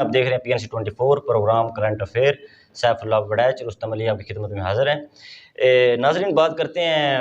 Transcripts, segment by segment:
آپ دیکھ رہے ہیں PNC24 program current affair, Saif Ullah Warraich, Rustam Ali آپ کی خدمت میں حاضر ہیں۔ ناظرین، بات کرتے ہیں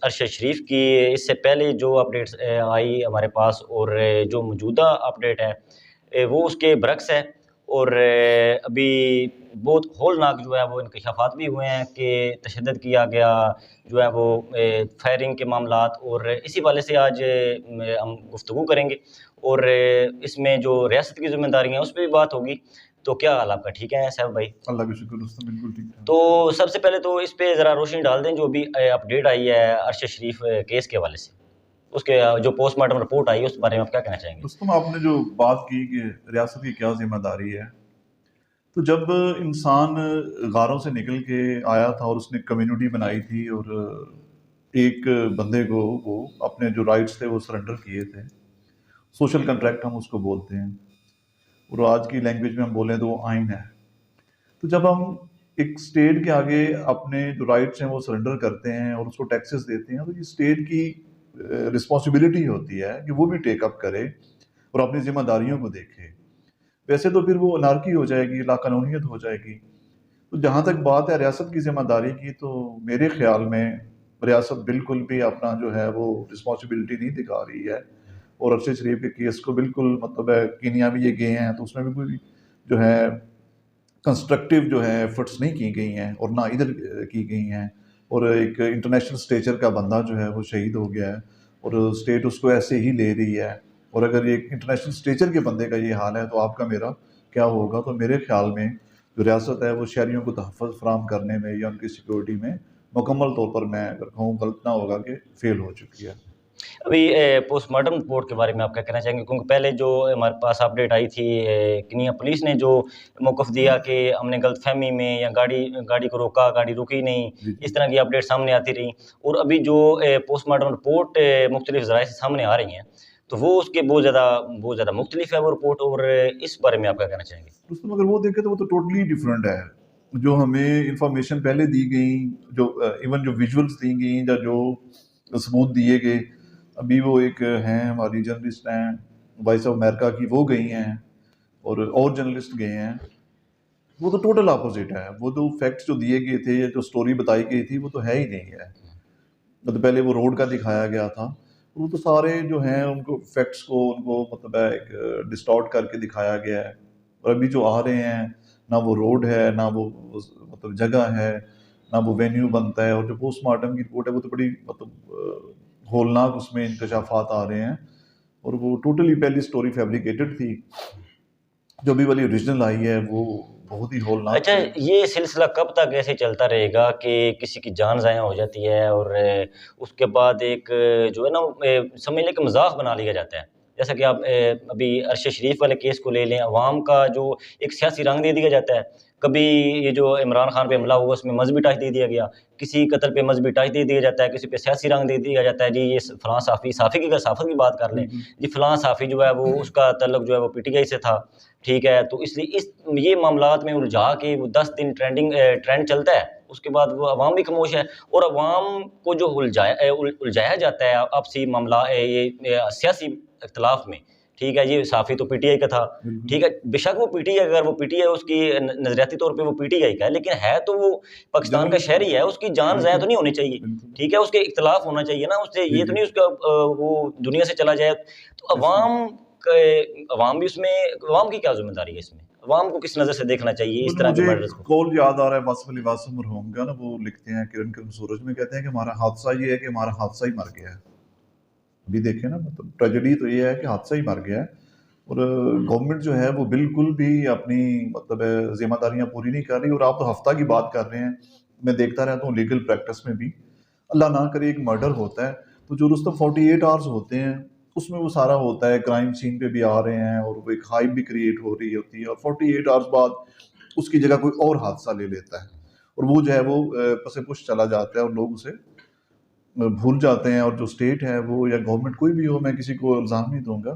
ارشد شریف کی۔ اس سے پہلے جو اپڈیٹس آئی ہمارے پاس اور جو موجودہ اپڈیٹ ہے وہ اس کے برعکس ہے، اور ابھی بہت ہولناک جو ہے وہ انکشافات بھی ہوئے ہیں کہ تشدد کیا گیا جو ہے وہ فائرنگ کے معاملات، اور اسی والے سے آج ہم گفتگو کریں گے، اور اس میں جو ریاست کی ذمہ داریاں ہیں اس پہ بھی بات ہوگی۔ تو کیا حال آپ کا؟ ٹھیک ہے صاحب بھائی؟ اللہ کا شکر دوستوں، بالکل ٹھیک ہے۔ تو سب سے پہلے تو اس پہ ذرا روشنی ڈال دیں، جو ابھی اپڈیٹ آئی ہے ارشد شریف کیس کے حوالے سے، اس کے جو پوسٹ مارٹم رپورٹ آئی ہے اس بارے میں آپ کیا کہنا چاہیں گے؟ دوستوں، آپ نے جو بات کی کہ ریاست کی کیا ذمہ داری ہے، تو جب انسان غاروں سے نکل کے آیا تھا اور اس نے کمیونٹی بنائی تھی اور ایک بندے کو وہ اپنے جو رائٹس تھے وہ سرنڈر کیے تھے، سوشل کنٹریکٹ ہم اس کو بولتے ہیں، اور آج کی لینگویج میں ہم بولیں تو وہ آئین ہے۔ تو جب ہم ایک سٹیٹ کے آگے اپنے جو رائٹس ہیں وہ سرنڈر کرتے ہیں اور اس کو ٹیکسز دیتے ہیں، تو یہ سٹیٹ کی رسپانسبلٹی ہوتی ہے کہ وہ بھی ٹیک اپ کرے اور اپنی ذمہ داریوں کو دیکھے۔ ویسے تو پھر وہ انارکی ہو جائے گی، لا قانونیت ہو جائے گی۔ تو جہاں تک بات ہے ریاست کی ذمہ داری کی، تو میرے خیال میں ریاست بالکل بھی اپنا جو ہے وہ رسپانسبلٹی نہیں دکھا رہی ہے، اور ارشد شریف کے کیس کو بالکل مطلب ہے کینیا بھی یہ گئے ہیں تو اس میں بھی کوئی جو ہے کنسٹرکٹیو جو ہے ایفرٹس نہیں کی گئی ہیں اور نہ ادھر کی گئی ہیں، اور ایک انٹرنیشنل سٹیچر کا بندہ جو ہے وہ شہید ہو گیا ہے اور اسٹیٹ اس کو ایسے ہی لے رہی ہے، اور اگر ایک انٹرنیشنل سٹیچر کے بندے کا یہ حال ہے تو آپ کا میرا کیا ہوگا؟ تو میرے خیال میں جو ریاست ہے وہ شہریوں کو تحفظ فراہم کرنے میں یا ان کی سیکورٹی میں مکمل طور پر، میں اگر کہوں غلط نہ ہوگا، کہ فیل ہو چکی ہے۔ ابھی پوسٹ مارٹم رپورٹ کے بارے میں آپ کیا کہنا چاہیں گے؟ کیونکہ پہلے جو ہمارے پاس اپڈیٹ آئی تھی کنیا پولیس نے جو موقف دیا کہ ہم نے غلط فہمی میں یا گاڑی کو روکا، گاڑی رکی نہیں، اس طرح کی اپڈیٹ سامنے آتی رہی، اور ابھی جو پوسٹ مارٹم رپورٹ مختلف ذرائع سے سامنے آ رہی ہیں تو وہ اس کے بہت زیادہ مختلف ہے وہ رپورٹ، اور اس بارے میں آپ کیا کہنا چاہیں گے؟ دوستوں، اگر وہ دیکھیں تو وہ تو ٹوٹلی ڈیفرنٹ ہے۔ جو ہمیں انفارمیشن پہلے دی گئی، جو ایون جو ویژولز دی گئیں یا جو ثبوت دیے گئے، ابھی وہ ایک ہیں ہماری جرنلسٹ ہیں وائس آف امریکہ کی، وہ گئی ہیں اور جرنلسٹ گئے ہیں، وہ تو ٹوٹل اپوزٹ ہے۔ وہ جو فیکٹس جو دیے گئے تھے، جو سٹوری بتائی گئی تھی، وہ تو ہے ہی نہیں ہے۔ تو پہلے وہ روڈ کا دکھایا گیا تھا، وہ تو سارے جو ہیں ان کو فیکٹس کو ان کو مطلب ہے ایک ڈسٹارٹ کر کے دکھایا گیا ہے، اور ابھی جو آ رہے ہیں نہ وہ روڈ ہے، نہ وہ مطلب جگہ ہے، نہ وہ وینیو بنتا ہے، اور جو پوسٹ مارٹم کی رپورٹ ہے وہ تو بڑی مطلب ہولناک اس میں انکشافات آ رہے ہیں، اور وہ ٹوٹلی پہلی سٹوری فیبریکیٹڈ تھی، جو بھی والی اوریجنل آئی ہے وہ بہت ہی ہولناک اچھا، ہے۔ یہ سلسلہ کب تک ایسے چلتا رہے گا کہ کسی کی جان ضائع ہو جاتی ہے اور اس کے بعد ایک جو ہے نا سمجھ لیں کہ مذاق بنا لیا جاتا ہے؟ جیسا کہ آپ ابھی ارشد شریف والے کیس کو لے لیں، عوام کا جو ایک سیاسی رنگ دے دیا جاتا ہے۔ کبھی یہ جو عمران خان پہ حملہ ہوا اس میں مذہبی ٹچ دے دیا گیا، کسی قتل پہ مذہبی ٹچ دے دیا جاتا ہے، کسی پہ سیاسی رنگ دے دیا جاتا ہے، جی یہ فلاں صحافی کی اگر صحافت کی بات کر لیں، جی فلاں صحافی جو ہے وہ اس کا تعلق جو ہے وہ PTI سے تھا، ٹھیک ہے، تو اس لیے یہ معاملات میں الجھا کے وہ 10 دن ٹرینڈ چلتا ہے، اس کے بعد وہ عوام بھی خاموش ہے، اور عوام کو جو الجھایا جاتا ہے آپسی معاملہ یہ سیاسی اختلاف میں، ٹھیک ہے، یہ صحافی تو PTI کا تھا، ٹھیک ہے، بے شک وہ PTI اگر وہ PTI اس کی نظریاتی طور پہ وہ PTI کا ہے، لیکن ہے تو وہ پاکستان کا شہری ہے، اس کی جان ضائع تو نہیں ہونی چاہیے، ٹھیک ہے، اس کے اختلاف ہونا چاہیے نا، اس سے یہ تو نہیں اس کا وہ دنیا سے چلا جائے۔ تو عوام بھی اس میں، عوام کی کیا ذمہ داری ہے اس میں؟ عوام کو کس نظر سے دیکھنا چاہیے اس طرح کے مجھے مرڈرز کو؟ قول یاد آ رہا ہے واصف علی واسف مرحوم کا نا، وہ لکھتے ہیں کرن سورج میں، کہتے ہیں کہ ہمارا حادثہ یہ ہے کہ ہمارا حادثہ ہی مر گیا ہے۔ ابھی دیکھیں نا، مطلب ٹریجڈی تو یہ ہے کہ حادثہ ہی مر گیا ہے، اور گورنمنٹ جو ہے وہ بالکل بھی اپنی مطلب ذمہ داریاں پوری نہیں کر رہی۔ اور آپ تو ہفتہ کی بات کر رہے ہیں، میں دیکھتا رہتا ہوں لیگل پریکٹس میں بھی، اللہ نہ کرے ایک مرڈر ہوتا ہے تو جو رستم 48 آورز ہوتے ہیں اس میں وہ سارا ہوتا ہے، کرائم سین پہ بھی آ رہے ہیں، اور وہ ایک ہائپ بھی کریٹ ہو رہی ہوتی ہے، اور 48 آورز بعد اس کی جگہ کوئی اور حادثہ لے لیتا ہے، اور وہ جو ہے وہ پس پش چلا جاتا ہے، اور لوگ اسے بھول جاتے ہیں۔ اور جو اسٹیٹ ہے وہ یا گورنمنٹ کوئی بھی ہو، میں کسی کو الزام نہیں دوں گا،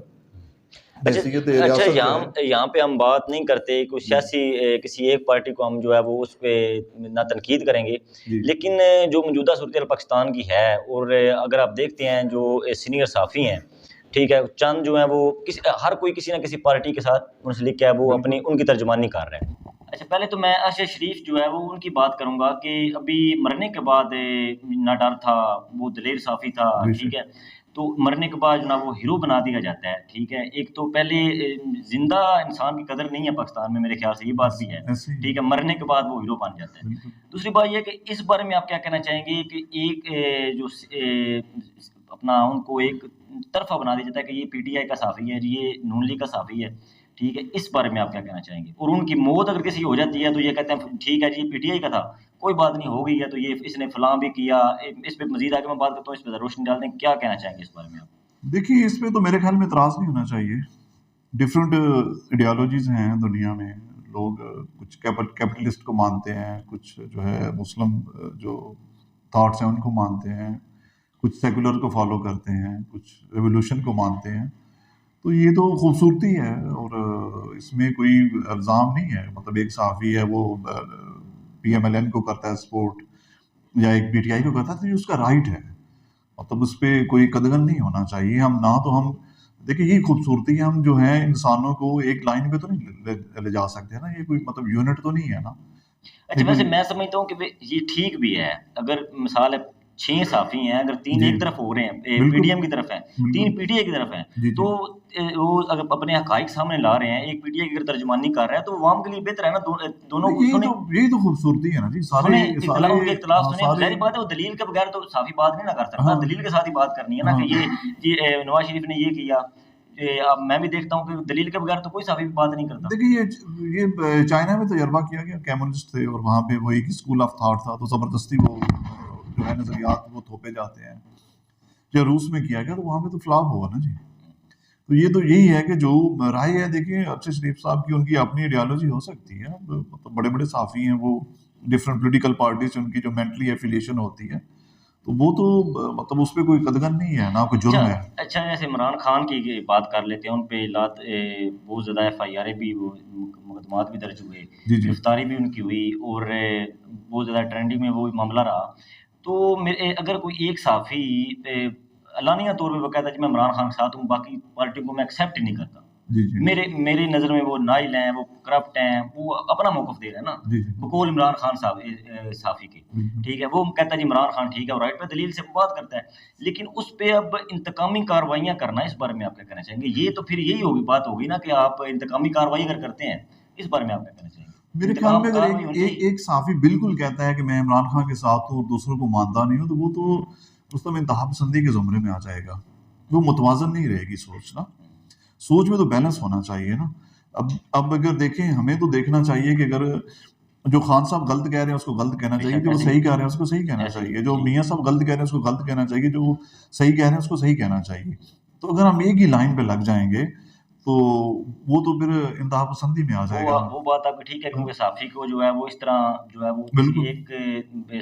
بحیثیت اچھا، ریاست جو ہے۔ یہاں پہ ہم بات نہیں کرتے کوئی سیاسی کسی ایک پارٹی کو ہم جو ہے وہ اس پہ نہ تنقید کریں گے، لیکن جو موجودہ صورتحال پاکستان کی ہے، اور اگر آپ دیکھتے ہیں جو سینئر صحافی ہیں ٹھیک ہے، چند جو ہیں وہ ہر کوئی کسی نہ کسی پارٹی کے ساتھ منسلک ہے، وہ اپنی ان کی ترجمانی کر رہے ہیں۔ اچھا، پہلے تو میں ارشد شریف جو ہے وہ ان کی بات کروں گا کہ ابھی مرنے کے بعد نہ ڈر تھا، وہ دلیر صافی تھا، ٹھیک ہے، تو مرنے کے بعد جناب وہ ہیرو بنا دیا جاتا ہے، ٹھیک ہے۔ ایک تو پہلے زندہ انسان کی قدر نہیں ہے پاکستان میں، میرے خیال سے یہ بات بھی ہے، ٹھیک ہے، مرنے کے بعد وہ ہیرو بن جاتا ہے۔ دوسری بات یہ ہے کہ اس بارے میں آپ کیا کہنا چاہیں گے کہ ایک جو اپنا ان کو ایک طرفہ بنا دیا جاتا ہے کہ یہ پی ٹی آئی کا صحافی ہے، یہ نون لیگ کا صحافی ہے، ٹھیک ہے، اس بارے میں آپ کیا کہنا چاہیں گے؟ اور ان کی موت اگر کسی ہو جاتی ہے تو یہ کہتے ہیں ٹھیک ہے جی پی ٹی آئی کا تھا، کوئی بات نہیں، ہو گئی ہے تو یہ اس نے فلاں بھی کیا، اس پہ مزید آگے میں بات کرتا ہوں، اس پہ روشنی ڈال دیں، کیا کہنا چاہیں گے اس بارے میں آپ؟ دیکھیے اس پہ تو میرے خیال میں اعتراض نہیں ہونا چاہیے۔ ڈفرینٹ آئیڈیالوجیز ہیں دنیا میں، لوگ کچھ کیپٹلسٹ کو مانتے ہیں، کچھ جو ہے مسلم جو تھاٹس ہیں ان کو مانتے ہیں، کچھ سیکولر کو فالو کرتے ہیں، کچھ ریولوشن کو مانتے ہیں۔ تو یہ تو خوبصورتی ہے اور اس میں کوئی الزام نہیں ہے، مطلب ایک صحافی ہے وہ پی ایم ایل این کو کرتا ہے سپورٹ یا ایک پی ٹی آئی کو کرتا ہے تو یہ اس کا رائٹ ہے، مطلب اس پہ کوئی قدغن نہیں ہونا چاہیے۔ ہم نہ تو ہم دیکھیں یہی خوبصورتی ہے، ہم جو ہیں انسانوں کو ایک لائن پہ تو نہیں لے جا سکتے نا، یہ کوئی مطلب یونٹ تو نہیں ہے نا۔ اچھا، ویسے میں سمجھتا ہوں کہ یہ ٹھیک بھی ہے، اگر مثال ہے 6 صحافی ہیں، اگر 3 ایک طرف ہو رہے ہیں، پی ڈی ایم کی طرف ہیں، 3 پی ٹی آئی کی طرف ہیں، تو وہ اگر اپنے حقائق سامنے لا رہے ہیں، ایک پی ٹی آئی کی اگر ترجمانی کر رہا ہے تو عوام کے لیے بہتر ہے نا، دونوں کو سنیں، یہی تو خوبصورتی ہے نا جی، سنیں ان کے اختلاف سنیں، ظاہر بات ہے وہ دلیل کے بغیر تو صحافی بات نہیں نہ کر سکتا، دلیل کے ساتھ ہی بات کرنی ہے نا کہ یہ نواز شریف نے یہ کیا، میں بھی دیکھتا ہوں کہ دلیل کے بغیر تو کوئی صحافی بات نہیں کرتا۔ دیکھیے یہ چائنا میں تجربہ کیا گیا، کمیونسٹ تھے اور وہاں پہ وہ ایک اسکول آف تھاٹ تھا، تو زبردستی وہ جو ہے نظریات وہ تھوپے جاتے ہیں۔ یا روس میں کیا گیا تو وہاں پہ تو فلاپ ہوا نا جی۔ تو یہ تو یہی ہے کہ جو رائے ہے، دیکھیے ارشد شریف صاحب کی ان کی اپنی آئیڈیالوجی ہو سکتی ہے، مطلب بڑے بڑے صحافی ہیں، وہ ڈفرینٹ پولیٹیکل پارٹیز سے ان کی جو مینٹلی ایفیلیشن ہوتی ہے، تو وہ تو مطلب اس پہ کوئی قدغن نہیں ہے، نہ کوئی جرم ہے۔ اچھا، جیسے عمران خان کی بات کر لیتے ہیں، ان پہ بہت زیادہ ایف آئی آریں بھی، مقدمات بھی درج ہوئے، گرفتاری بھی ان کی ہوئی، اور بہت زیادہ ٹرینڈنگ میں وہ معاملہ رہا۔ تو اگر کوئی ایک صحافی علانیہ طور پہ وہ کہتا ہے کہ میں عمران خان کے ساتھ ہوں، باقی پارٹی کو میں ایکسیپٹ ہی نہیں کرتا، میری نظر میں وہ نائل ہیں، وہ کرپٹ ہیں، وہ اپنا موقف دے رہے ہیں نا، بقول عمران خان صاحب صحافی کے، ٹھیک ہے، وہ کہتا ہے جی عمران خان ٹھیک ہے، اور رائٹ پہ دلیل سے بات کرتا ہے، لیکن اس پہ اب انتقامی کارروائیاں کرنا، اس بارے میں آپ کیا کہنا چاہیں گے؟ یہ تو پھر یہی ہوگی بات ہوگی نا کہ آپ انتقامی کارروائی اگر کرتے ہیں، اس بارے میں آپ کیا کہنا چاہیں گے؟ میرے خیال میں اگر ایک صحافی بالکل کہتا ہے کہ میں عمران خان کے ساتھ ہوں اور دوسروں کو مانتا نہیں ہوں، تو وہ تو مطلب انتہا پسندی کے زمرے میں آ جائے گا، وہ متوازن نہیں رہے گی سوچ نا، سوچ میں تو بیلنس ہونا چاہیے نا۔ اب اگر دیکھیں، ہمیں تو دیکھنا چاہیے کہ اگر جو خان صاحب غلط کہہ رہے ہیں اس کو غلط کہنا چاہیے، جو وہ صحیح کہہ رہے ہیں اس کو صحیح کہنا چاہیے، جو میاں صاحب غلط کہہ رہے ہیں اس کو غلط کہنا چاہیے، جو صحیح کہہ رہے ہیں اس کو صحیح کہنا چاہیے۔ تو اگر ہم ایک ہی لائن پہ لگ جائیں گے تو وہ تو پھر انتہا پسندی میں آ جائے گا۔ وہ بات آپ کی ٹھیک ہے، کیونکہ صحافی کو جو ہے وہ اس طرح جو ہے وہ ایک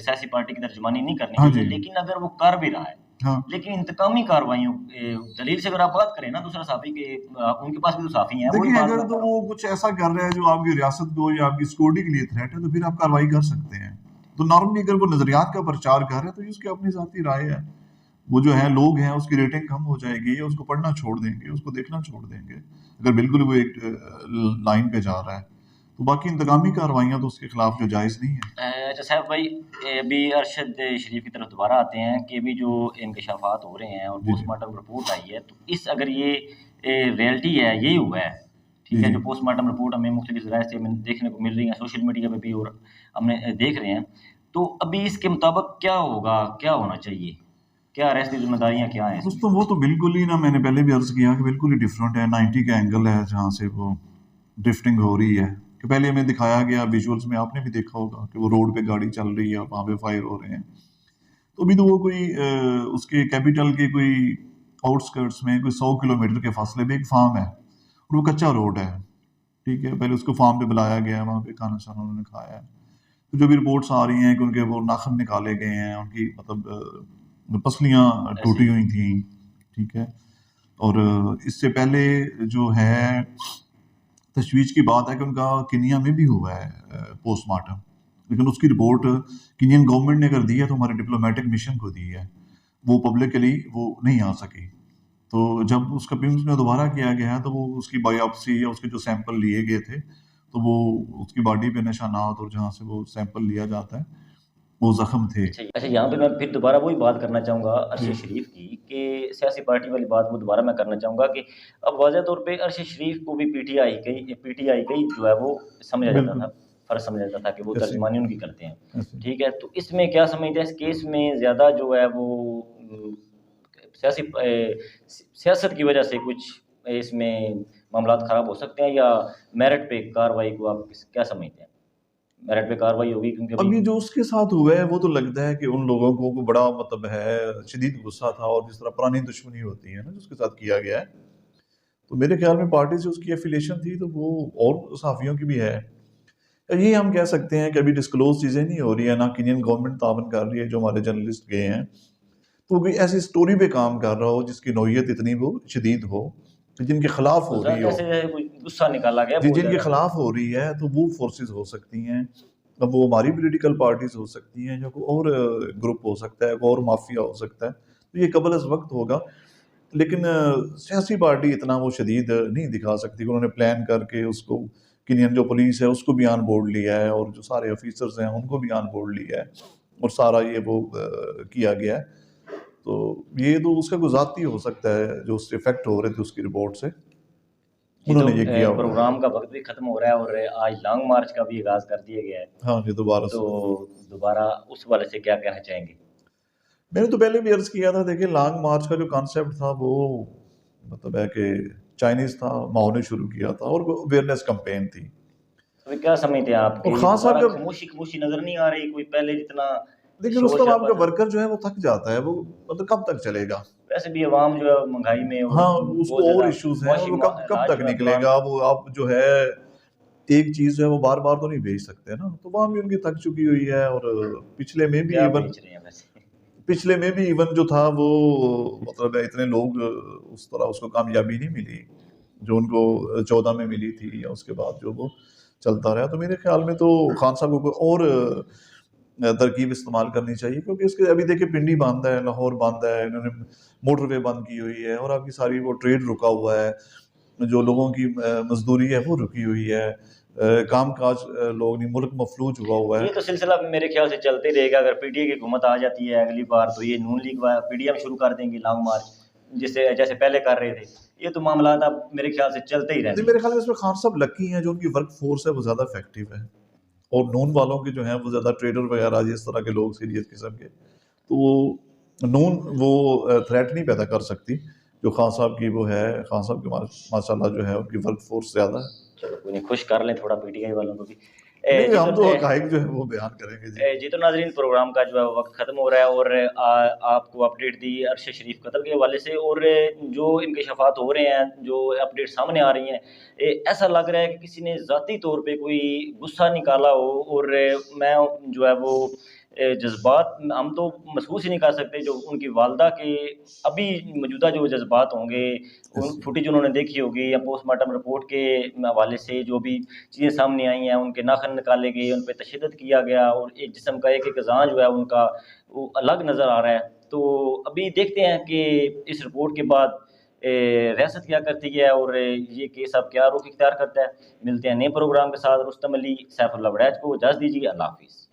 سیاسی پارٹی کی ترجمانی نہیں کرنی چاہیے، لیکن اگر وہ کر بھی رہا ہے، لیکن انتقامی کارروائیوں دلیل سے اگر آپ بات کریں نا، دوسرا صحافی کے ان کے پاس بھی تو صحافی ہیں، دیکھیں اگر تو وہ کچھ ایسا کر رہا ہے جو آپ کی ریاست کو یا آپ کی سیکورٹی کے لیے تھریٹ ہے، تو پھر آپ کارروائی کر سکتے ہیں۔ تو نارملی اگر وہ نظریات کا پرچار کر رہے ہیں تو اس کی اپنی ذاتی رائے ہے، وہ جو ہے لوگ ہیں اس کی ریٹنگ کم ہو جائے گی، یا اس کو پڑھنا چھوڑ دیں گے، اس کو دیکھنا چھوڑ دیں گے اگر بالکل وہ ایک لائن پہ جا رہا ہے۔ تو باقی انتقامی کارروائیاں تو اس کے خلاف جو جائز نہیں ہیں۔ اچھا صاحب بھائی، ابھی ارشد شریف کی طرف دوبارہ آتے ہیں کہ ابھی جو انکشافات ہو رہے ہیں اور پوسٹ مارٹم رپورٹ آئی ہے، تو اگر یہ ریئلٹی ہے، یہی ہوا ہے، ٹھیک ہے، جو پوسٹ مارٹم رپورٹ ہمیں مختلف ذرائع سے دیکھنے کو مل رہی ہیں، سوشل میڈیا پہ بھی، اور ہم دیکھ رہے ہیں، تو ابھی اس کے مطابق کیا ہوگا، کیا ہونا چاہیے، کیا ریسٹ ذمہ داریاں کیا ہیں؟ دوستوں وہ تو بالکل ہی نا، میں نے پہلے بھی عرض کیا کہ بالکل ہی ڈفرینٹ ہے، 90 کا اینگل ہے جہاں سے وہ ڈرفٹنگ ہو رہی ہے، کہ پہلے ہمیں دکھایا گیا ویژولز میں، آپ نے بھی دیکھا ہوگا کہ وہ روڈ پہ گاڑی چل رہی ہے اور وہاں پہ فائر ہو رہے ہیں۔ تو ابھی تو وہ کوئی اس کے کیپٹل کے کوئی آؤٹ اسکرٹس میں کوئی 100 کلومیٹر کے فاصلے پہ ایک فارم ہے اور وہ کچا روڈ ہے، ٹھیک ہے، پہلے اس کو فارم پہ بلایا گیا ہے، وہاں پہ کھانا شانا انہوں نے کھایا ہے، تو جو بھی رپورٹس آ رہی ہیں کہ ان کے وہ ناخن نکالے گئے ہیں، ان کی مطلب پسلیاں ٹوٹی ہوئی تھیں، ٹھیک ہے، اور اس سے پہلے جو ہے تشویش کی بات ہے کہ ان کا کنیا میں بھی ہوا ہے پوسٹ مارٹم، لیکن اس کی رپورٹ کینین گورنمنٹ نے اگر دی ہے تو ہمارے ڈپلومیٹک مشن کو دی ہے، وہ پبلکلی وہ نہیں آ سکی، تو جب اس کا پیمز میں دوبارہ کیا گیا تو وہ اس کی بایوپسی یا اس کے جو سیمپل لیے گئے تھے تو وہ اس کی باڈی پہ نشانات اور جہاں سے وہ سیمپل لیا جاتا ہے وہ زخم تھے. اچھا یہاں پہ میں پھر دوبارہ وہی بات کرنا چاہوں گا ارشد شریف کی کہ سیاسی پارٹی والی بات وہ دوبارہ میں کرنا چاہوں گا کہ اب واضح طور پہ ارشد شریف کو بھی پی ٹی آئی کا جو ہے وہ سمجھا جاتا بالکل تھا، فرض سمجھا جاتا تھا کہ وہ ایسے ترجمانی ان کی کرتے ہیں. ایسے ٹھیک ہے، تو اس میں کیا سمجھتے ہیں اس کیس میں زیادہ جو ہے وہ سیاست کی وجہ سے کچھ اس میں معاملات خراب ہو سکتے ہیں، یا میرٹ پہ کاروائی کو آپ کیا سمجھتے ہیں؟ میرٹ پہ کاروائی ہوگی کیونکہ اب یہ جو اس کے ساتھ ہوا ہے وہ تو لگتا ہے کہ ان لوگوں کو بڑا مطلب ہے شدید غصہ تھا، اور جس طرح پرانی دشمنی ہوتی ہے نا جو اس کے ساتھ کیا گیا ہے، تو میرے خیال میں پارٹی سے اس کی ایفیلیشن تھی تو وہ اور صحافیوں کی بھی ہے. یہ ہم کہہ سکتے ہیں کہ ابھی ڈسکلوز چیزیں نہیں ہو رہی ہیں، نہ کینین گورنمنٹ تعاون کر رہی ہے، جو ہمارے جرنلسٹ گئے ہیں تو کوئی ایسی سٹوری پہ کام کر رہا ہو جس کی نوعیت اتنی وہ شدید ہو، جن کے خلاف ہو رہی ہو، جیسے کوئی غصہ نکالا گیا جی بہت جن کے زیادہ. خلاف ہو رہی ہے تو وہ فورسز ہو سکتی ہیں. اب وہ ہماری پولیٹیکل پارٹیز ہو سکتی ہیں یا کوئی اور گروپ ہو سکتا ہے، کوئی اور مافیا ہو سکتا ہے، تو یہ قبل از وقت ہوگا. لیکن سیاسی پارٹی اتنا وہ شدید نہیں دکھا سکتی کہ انہوں نے پلان کر کے اس کو کینین جو پولیس ہے اس کو بھی آن بورڈ لیا ہے، اور جو سارے آفیسرز ہیں ان کو بھی آن بورڈ لیا ہے، اور سارا یہ وہ کیا گیا ہے. تو یہ تو اس کا کوئی ذاتی ہو سکتا ہے جو اس سے افیکٹ ہو رہے تھے اس کی رپورٹ سے، انہوں نے یہ کیا ہوگا. پروگرام کا وقت بھی ختم ہو رہا ہے اور آج لانگ مارچ کا بھی آغاز کر دیا گیا ہے. ہاں یہ دوبارہ تو سے دوبارہ اس والے سے کیا کہنا چاہیں گے؟ میں نے تو پہلے بھی عرض کیا تھا، دیکھیں لانگ مارچ کا جو کانسیپٹ تھا وہ مطلب ہے کہ چائنیز تھا، ماؤ نے شروع کیا تھا، اور اویئرنیس کمپین تھی. تو کیا سمجھتے ہیں آپ اور کہ خان صاحب دوبارہ کا خاموشی نظر نہیں آ رہی کوئی پہلے جتنا لیکن شور رستم آپ شرابہ کا تھا؟ ورکر جو ہے وہ تھک جاتا ہے، وہ مطلب کب تک چلے گا؟ ویسے بھی عوام جو ہے مہنگائی میں اور ہاں اس بہت کو اور زیادہ ایشوز ہیں، اور معاشی وہ کب علاج تک جو ہے نکلے پلان. گا؟ وہ آپ جو ہے ایک چیز جو ہے وہ بار بار تو نہیں بھیج سکتے نا، تو وہاں بھی ان کی تھک چکی ہوئی ہے. اور پچھلے میں بھی کیا ایون بیچ رہے ہیں ویسے؟ پچھلے میں بھی ایون جو تھا وہ مطلب ہے اتنے لوگ اس طرح اس کو کامیابی نہیں ملی جو ان کو 14 میں ملی تھی، یا اس کے بعد جو وہ چلتا رہا. تو میرے خیال میں تو خان صاحب کو کوئی اور ترکیب استعمال کرنی چاہیے، کیونکہ اس کے ابھی دیکھیں پنڈی بند ہے، لاہور بند ہے، انہوں نے موٹر وے بند کی ہوئی ہے، اور آپ کی ساری وہ ٹریڈ رکا ہوا ہے، جو لوگوں کی مزدوری ہے وہ رکی ہوئی ہے، کام کاج لوگ نہیں، ملک مفلوج ہوا ہے. یہ تو سلسلہ میرے خیال سے چلتے رہے گا. اگر پی ٹی آئی کی حکومت آ جاتی ہے اگلی بار تو یہ نون لیگ پی ڈی ایم شروع کر دیں گے لانگ مارچ، جیسے پہلے کر رہے تھے. یہ تو معاملات اب میرے خیال سے چلتے ہی رہنے. میرے خیال میں اس میں خان صاحب لکی ہیں، جو ان کی ورک فورس ہے وہ زیادہ افیکٹو ہے، اور نون والوں کے جو ہیں وہ زیادہ ٹریڈر وغیرہ جس طرح کے لوگ سیریس قسم کے، تو وہ نون وہ تھریٹ نہیں پیدا کر سکتی جو خان صاحب کی وہ ہے. خان صاحب کی ماشاء اللہ جو ہے ان کی ورک فورس زیادہ ہے. چلو کوئی نہیں، خوش کر لیں تھوڑا پی ٹی آئی والوں کو بھی. نہیں ہم تو حقائق جو ہے وہ بیان کریں گے. جی تو ناظرین، پروگرام کا جو ہے وقت ختم ہو رہا ہے، اور آپ کو اپڈیٹ دی ارشد شریف قتل کے حوالے سے، اور جو انکشافات ہو رہے ہیں، جو اپڈیٹ سامنے آ رہی ہیں، ایسا لگ رہا ہے کہ کسی نے ذاتی طور پہ کوئی غصہ نکالا ہو. اور میں جو ہے وہ جذبات ہم تو محسوس ہی نہیں کر سکتے جو ان کی والدہ کے ابھی موجودہ جو جذبات ہوں گے، ان فوٹیج انہوں نے دیکھی ہوگی، یا پوسٹ مارٹم رپورٹ کے حوالے سے جو بھی چیزیں سامنے آئی ہیں، ان کے ناخن نکالے گئے، ان پہ تشدد کیا گیا، اور ایک جسم کا ایک اعضاء جو ہے ان کا وہ الگ نظر آ رہا ہے. تو ابھی دیکھتے ہیں کہ اس رپورٹ کے بعد ریاست کیا کرتی ہے، اور یہ کیس اب کیا رخ اختیار کرتا ہے. ملتے ہیں نئے پروگرام کے ساتھ. رستم علی، سیف اللہ وڑیچ کو اجازت دیجیے. اللہ حافظ.